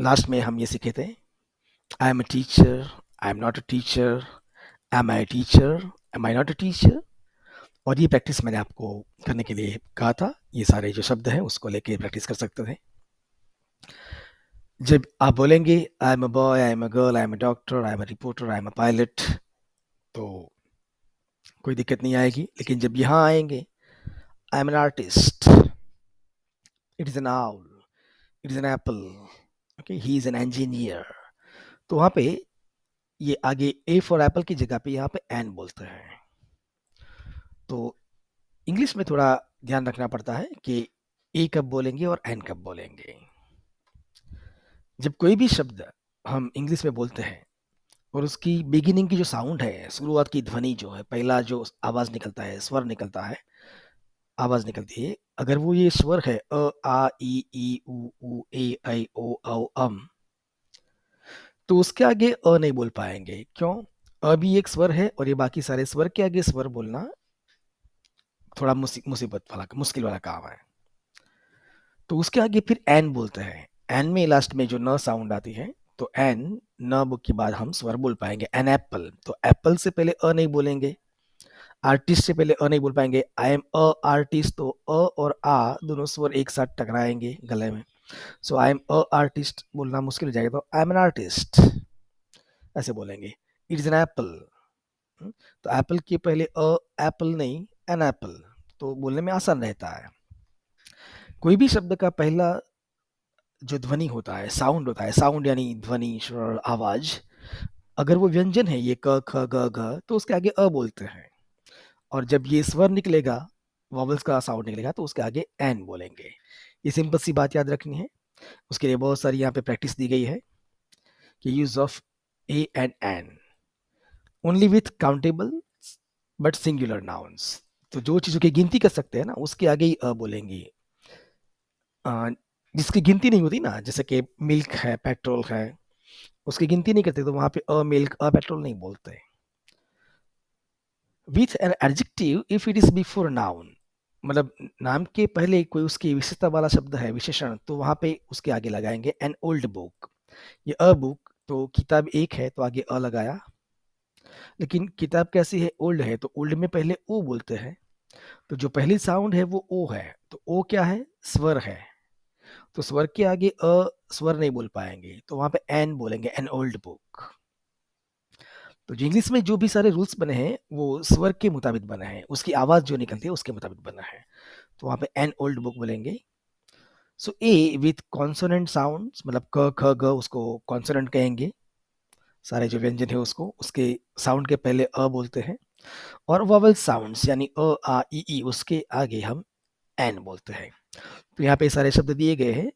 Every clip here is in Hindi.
लास्ट में हम ये सीखे थे, I am a teacher, I am not a teacher, am I teacher, am I not a teacher. और ये प्रैक्टिस मैंने आपको करने के लिए कहा था। ये सारे जो शब्द हैं उसको लेके प्रैक्टिस कर सकते थे। जब आप बोलेंगे आई am a boy, I am a girl, I am a doctor, I am a reporter, I am a pilot, तो कोई दिक्कत नहीं आएगी। लेकिन जब यहाँ आएंगे, I am an artist, it is an owl, it is an apple, okay, he is an engineer, तो वहाँ पे ये आगे ए फॉर एप्पल की जगह पे यहाँ पे एन बोलते हैं। तो इंग्लिश में थोड़ा ध्यान रखना पड़ता है कि ए कब बोलेंगे और एन कब बोलेंगे। जब कोई भी शब्द हम इंग्लिश में बोलते हैं और उसकी बिगिनिंग की जो साउंड है, शुरुआत की ध्वनि जो है, पहला जो आवाज निकलता है, स्वर निकलता है, आवाज निकलती है, अगर वो ये स्वर है अ आ ई उ ए ऐ ओ औ अम, तो उसके आगे अ नहीं बोल पाएंगे। क्यों? अ भी एक स्वर है और ये बाकी सारे स्वर के आगे स्वर बोलना थोड़ा मुसीबत वाला, मुश्किल वाला काम है। तो उसके आगे फिर एन बोलते हैं। एन में लास्ट में जो न साउंड आती है, तो एन न के बाद हम स्वर बोल पाएंगे। एन एप्पल, तो एप्पल से पहले अ नहीं बोलेंगे। आर्टिस्ट से पहले अ नहीं बोल पाएंगे। आई एम अ आर्टिस्ट, तो अ और आ दोनों स्वर एक साथ टकराएंगे गले में। सो आई एम अ आर्टिस्ट बोलना मुश्किल हो जाएगा, तो आई एम एन आर्टिस्ट ऐसे बोलेंगे। इट इज एन एप्पल, तो एप्पल के पहले अ एप्पल नहीं, एन एप्पल, तो बोलने में आसान रहता है। कोई भी शब्द का पहला जो ध्वनि होता है, साउंड होता है, साउंड यानी ध्वनि, स्वर, आवाज, अगर वो व्यंजन है, ये क ख ग घ, तो उसके आगे अ बोलते हैं। और जब ये स्वर निकलेगा, वॉवल्स का साउंड निकलेगा, तो उसके आगे एन बोलेंगे। ये सिंपल सी बात याद रखनी है। उसके लिए बहुत सारी यहाँ पे प्रैक्टिस दी गई है कि use of a and an only with countable but singular nouns. तो जो चीज़ों की गिनती कर सकते हैं ना, उसके आगे ही अ बोलेंगे। अ, जिसकी गिनती नहीं होती ना, जैसे कि मिल्क है, पेट्रोल है, उसकी गिनती नहीं करते, तो वहां पे अ मिल्क अ पेट्रोल नहीं बोलते। With an adjective if it is before noun, मतलब नाम के पहले कोई उसकी विशेषता वाला शब्द है, विशेषण, तो वहां पे उसके आगे लगाएंगे एन ओल्ड बुक। ये अ बुक, तो किताब एक है तो आगे अ लगाया। लेकिन किताब कैसी है? ओल्ड है, तो ओल्ड में पहले ओ बोलते हैं। तो जो पहली साउंड है वो ओ है, तो ओ क्या है? स्वर है। तो स्वर के आगे अ स्वर नहीं बोल पाएंगे, तो वहां पे एन बोलेंगे, एन ओल्ड बुक। तो जो इंग्लिश में जो भी सारे रूल्स बने हैं वो स्वर के मुताबिक बने हैं, उसकी आवाज जो निकलती है उसके मुताबिक बना है। तो वहां पे एन ओल्ड बुक बोलेंगे। सो ए विथ कॉन्सोनेंट साउंड्स, मतलब क ख ग, उसको कॉन्सोनेंट कहेंगे। सारे जो व्यंजन है उसको उसके साउंड के पहले अ बोलते हैं। और वॉवल साउंड्स यानी अ आ ई उसके आगे हम एन बोलते हैं। तो यहाँ पे सारे शब्द दिए गए हैं।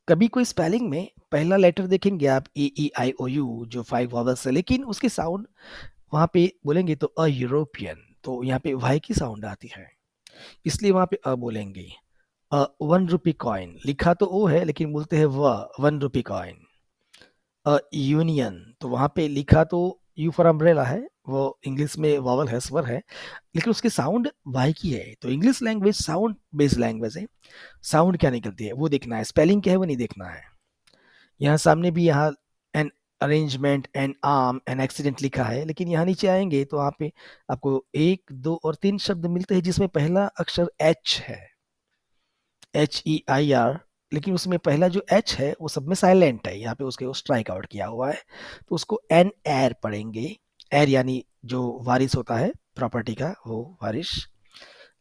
कभी कोई स्पेलिंग में पहला लेटर देखेंगे आप E I O U, जो 5 वॉवल्स है, लेकिन उसकी साउंड वहां पे बोलेंगे तो अ यूरोपियन, तो यहाँ पे वाई की साउंड आती है, इसलिए वहां पे अ बोलेंगे। 1 रुपी कॉइन, लिखा तो ओ है लेकिन बोलते हैं व, 1 रुपी कॉइन। यूनियन, तो वहां पे लिखा तो यू फॉर अम्ब्रेला है, वो इंग्लिश में वॉवल है, स्वर है, लेकिन उसकी साउंड वाई की है। तो English language sound based language है। साउंड क्या निकलती है वो देखना है, स्पेलिंग क्या है वो नहीं देखना है। यहाँ सामने भी यहाँ an arrangement, N arm, an accident लिखा है, लेकिन यहाँ नीचे आएंगे तो वहाँ पे आपको 1 2 और 3 शब्द मिलते हैं जिसमें पहला अक्षर एच है, HEIR, लेकिन उसमें पहला जो एच है वो सब में साइलेंट है, यहाँ पे उसके स्ट्राइक आउट किया हुआ है, तो उसको एन एर पढ़ेंगे। एर यानी जो वारिस होता है प्रॉपर्टी का, वो वारिश।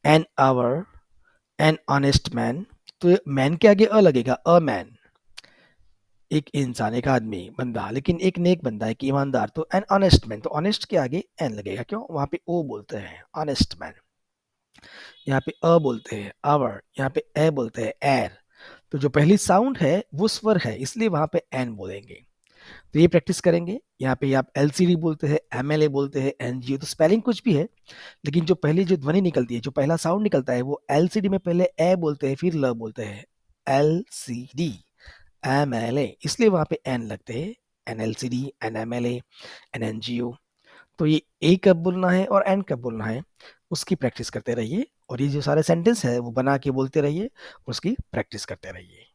An hour, an honest man, तो मैन के आगे अ लगेगा, अ मैन, एक इंसान, एक आदमी, बंदा, लेकिन एक नेक बंदा, एक ईमानदार, तो एन ऑनेस्ट मैन, तो ऑनेस्ट के आगे एन लगेगा। क्यों? वहां पे ओ बोलते हैं, ऑनेस्ट मैन। यहाँ पे अ बोलते हैं, आवर, यहाँ पे ए बोलते हैं, एर, तो जो पहली साउंड है वो स्वर है, इसलिए वहां पे एन बोलेंगे। तो ये प्रैक्टिस करेंगे। यहाँ पे आप LCD बोलते हैं, MLA बोलते हैं, NGO, तो स्पेलिंग कुछ भी है, लेकिन जो पहली जो ध्वनि निकलती है, जो पहला साउंड निकलता है, वो LCD में पहले ए बोलते हैं फिर ल बोलते हैं, LCD, MLA, इसलिए वहां पे एन लगते हैं। NLCD, NMLA, NNGO। तो ये ए कब बोलना है और एन कब बोलना है उसकी प्रैक्टिस करते रहिए, और ये जो सारे सेंटेंस है वो बना के बोलते रहिए, उसकी प्रैक्टिस करते रहिए।